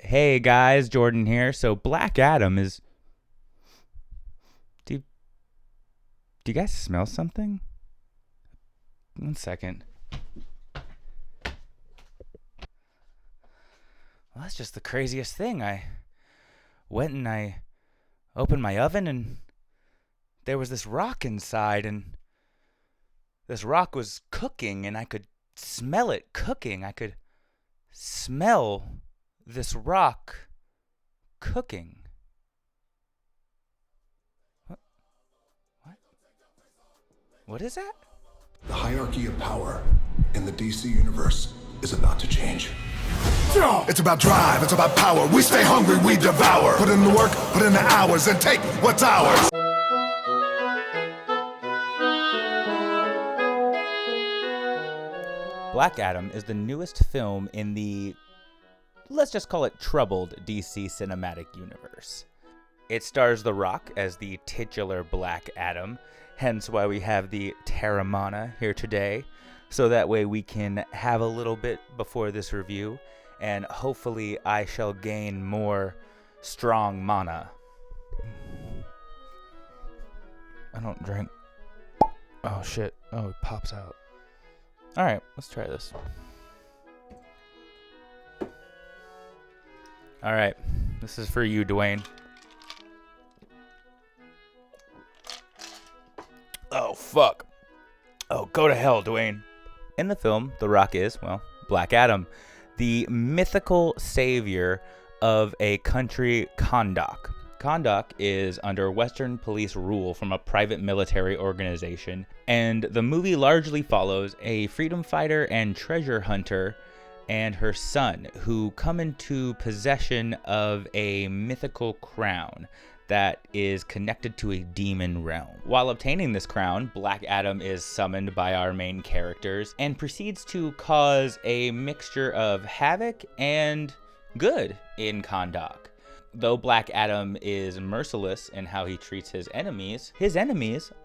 Hey guys, Jordan here. So Black Adam is. Do you, do you guys smell something? One second. Well, that's just the craziest thing. I went and I opened my oven and there was this rock inside, and this rock was cooking, and I could smell it cooking. I could smell this rock cooking. What? What? What is that? The hierarchy of power in the DC universe is about to change. It's about drive, it's about power. We stay hungry, we devour. Put in the work, put in the hours, and take what's ours. Black Adam is the newest film in the, let's just call it, troubled DC cinematic universe. It stars The Rock as the titular Black Adam, hence why we have the Terramana here today, so that way we can have a little bit before this review, and hopefully I shall gain more strong mana. I don't drink. Oh shit. Oh, it pops out. Alright, let's try this. Alright, this is for you, Dwayne. Oh, fuck. Oh, go to hell, Dwayne. In the film, The Rock is, well, Black Adam, the mythical savior of a country, Kahndaq. Kahndaq is under Western police rule from a private military organization, and the movie largely follows a freedom fighter and treasure hunter and her son, who come into possession of a mythical crown that is connected to a demon realm. While obtaining this crown, Black Adam is summoned by our main characters and proceeds to cause a mixture of havoc and good in Kahndaq. Though Black Adam is merciless in how he treats his enemies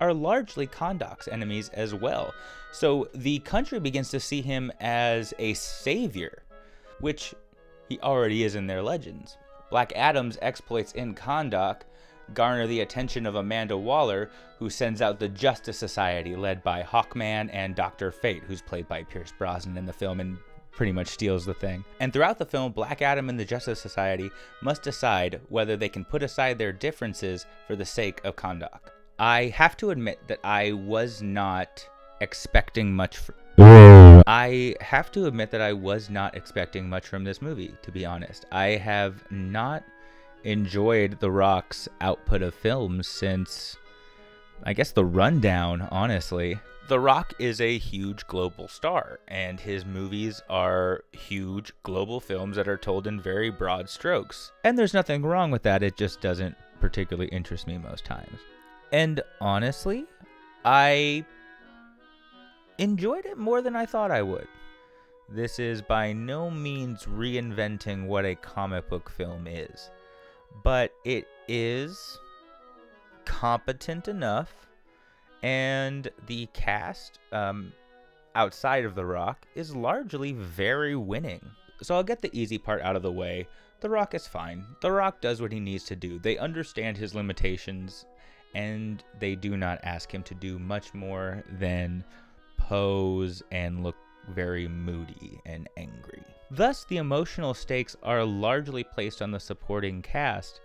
are largely Kahndaq's enemies as well. So the country begins to see him as a savior, which he already is in their legends. Black Adam's exploits in Kahndaq garner the attention of Amanda Waller, who sends out the Justice Society led by Hawkman and Dr. Fate, who's played by Pierce Brosnan in the film and pretty much steals the thing. And throughout the film, Black Adam and the Justice Society must decide whether they can put aside their differences for the sake of Kahndaq. I have to admit that I was not expecting much from this movie, to be honest. I have not enjoyed The Rock's output of films since, I guess, The Rundown, honestly. The Rock is a huge global star, and his movies are huge global films that are told in very broad strokes. And there's nothing wrong with that, it just doesn't particularly interest me most times. And honestly, I enjoyed it more than I thought I would. This is by no means reinventing what a comic book film is, but it is competent enough, and the cast outside of The Rock is largely very winning. So I'll get the easy part out of the way. The Rock is fine. The Rock does what he needs to do. They understand his limitations, and they do not ask him to do much more than pose and look very moody and angry. Thus, the emotional stakes are largely placed on the supporting cast,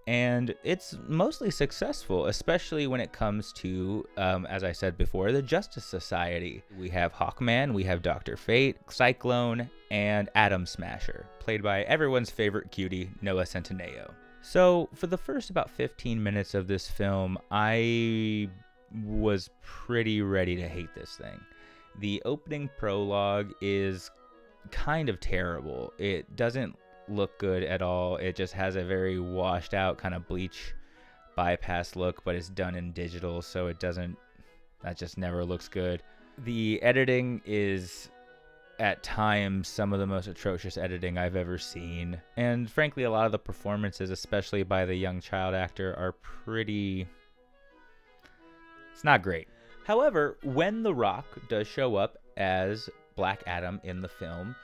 and it's mostly successful, especially when it comes to, as I said before, the Justice Society. We have Hawkman, we have Dr. Fate, Cyclone, and Atom Smasher, played by everyone's favorite cutie, Noah Centineo. So, for the first about 15 minutes of this film, I was pretty ready to hate this thing. The opening prologue is kind of terrible. It doesn't look good at all. It just has a very washed out kind of bleach bypass look, but it's done in digital, so that just never looks good. The editing is at times some of the most atrocious editing I've ever seen, and frankly a lot of the performances, especially by the young child actor, are it's not great. However, when The Rock does show up as Black Adam in the film,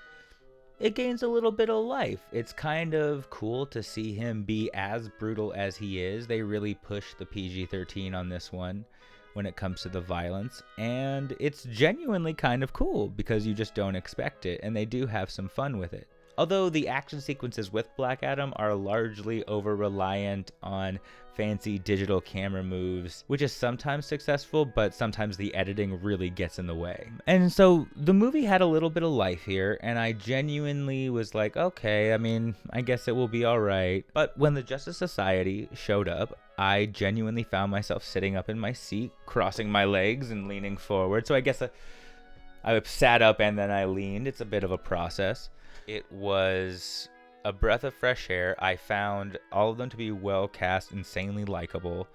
it gains a little bit of life. It's kind of cool to see him be as brutal as he is. They really push the PG-13 on this one when it comes to the violence, and it's genuinely kind of cool because you just don't expect it, and they do have some fun with it. Although the action sequences with Black Adam are largely over-reliant on fancy digital camera moves, which is sometimes successful, but sometimes the editing really gets in the way. And so the movie had a little bit of life here, and I genuinely was like, okay, I mean, I guess it will be alright. But when the Justice Society showed up, I genuinely found myself sitting up in my seat, crossing my legs and leaning forward. So I guess I sat up and then I leaned. It's a bit of a process. It was a breath of fresh air. I found all of them to be well cast, insanely likable.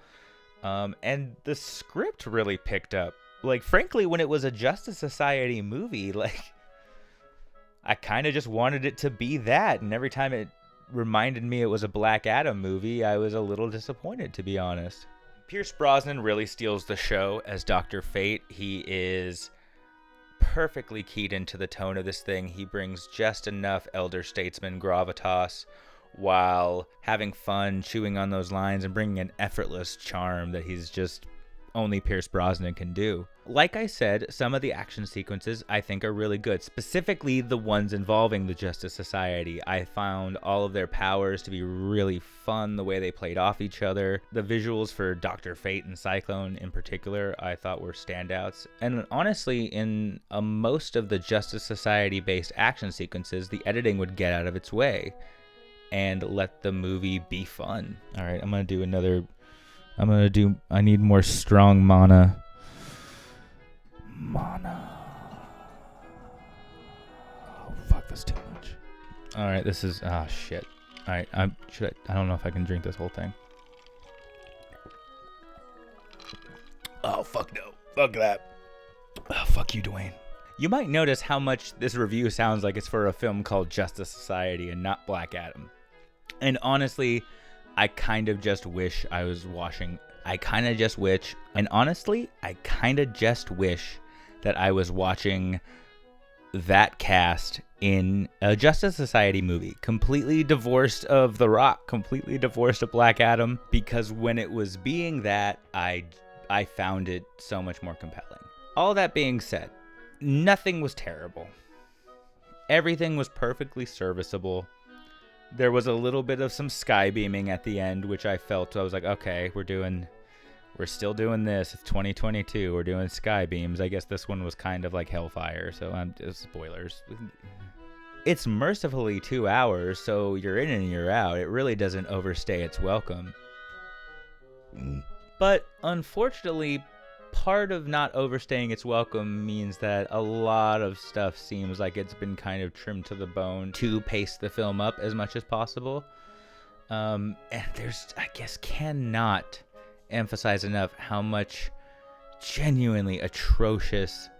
And the script really picked up. Like, frankly, when it was a Justice Society movie, like, I kind of just wanted it to be that. And every time it reminded me it was a Black Adam movie, I was a little disappointed, to be honest. Pierce Brosnan really steals the show as Dr. Fate. He is perfectly keyed into the tone of this thing. He brings just enough elder statesman gravitas while having fun, chewing on those lines, and bringing an effortless charm that he's just only Pierce Brosnan can do. Like I said, some of the action sequences I think are really good, specifically the ones involving the Justice Society. I found all of their powers to be really fun, the way they played off each other. The visuals for Dr. Fate and Cyclone in particular I thought were standouts. And honestly, in most of the Justice Society based action sequences, the editing would get out of its way and let the movie be fun. Alright, I need more strong mana. Oh, fuck, that's too much. Alright, this is, shit. Alright, I don't know if I can drink this whole thing. Oh, fuck no. Fuck that. Oh, fuck you, Dwayne. You might notice how much this review sounds like it's for a film called Justice Society and not Black Adam. And honestly, I kind of just wish that I was watching that cast in a Justice Society movie, completely divorced of The Rock, completely divorced of Black Adam, because when it was being that, I found it so much more compelling. All that being said, nothing was terrible. Everything was perfectly serviceable. There was a little bit of some sky beaming at the end, which I was like, okay, we're still doing this. It's 2022. We're doing sky beams. I guess this one was kind of like Hellfire, so spoilers. It's mercifully 2 hours, so you're in and you're out. It really doesn't overstay its welcome. But unfortunately, part of not overstaying its welcome means that a lot of stuff seems like it's been kind of trimmed to the bone to pace the film up as much as possible. And cannot emphasize enough how much genuinely atrocious,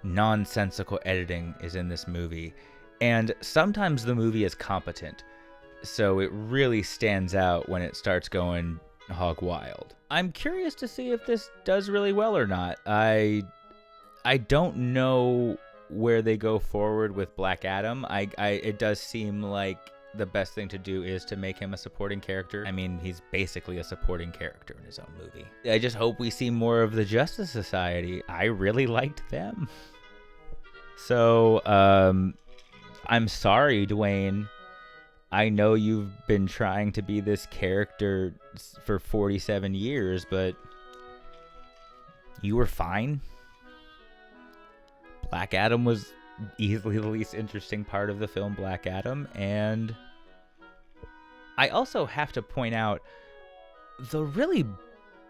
nonsensical editing is in this movie. And sometimes the movie is competent, so it really stands out when it starts going hog wild. I'm curious to see if this does really well or not. I don't know where they go forward with Black Adam. It does seem like the best thing to do is to make him a supporting character. I mean, he's basically a supporting character in his own movie. I just hope we see more of the Justice Society. I really liked them. So, I'm sorry, Dwayne. I know you've been trying to be this character for 47 years, but you were fine. Black Adam was easily the least interesting part of the film Black Adam, and I also have to point out the really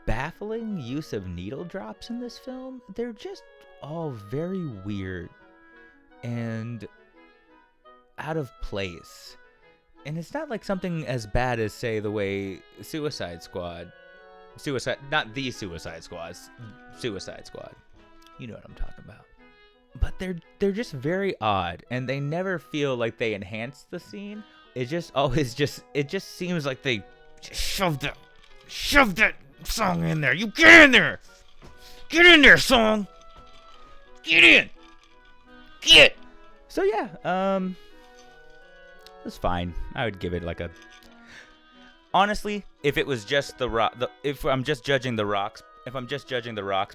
baffling use of needle drops in this film. They're just all very weird and out of place. And it's not like something as bad as, say, the way Suicide Squad, you know what I'm talking about. But they're just very odd, and they never feel like they enhance the scene. It just seems like they just shoved that song in there. You get in there, song, get in, get. So yeah, was fine. I would give it like a. Honestly, if it was just the rock, if I'm just judging the rocks,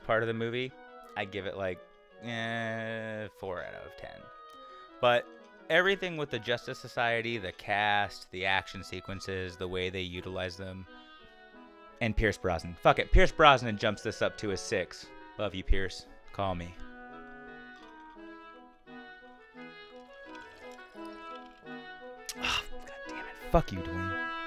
part of the movie, I'd give it like 4 out of 10. But everything with the Justice Society, the cast, the action sequences, the way they utilize them, and Pierce Brosnan. Fuck it, Pierce Brosnan jumps this up to a 6. Love you, Pierce. Call me. Oh, God damn it. Fuck you, Dwayne.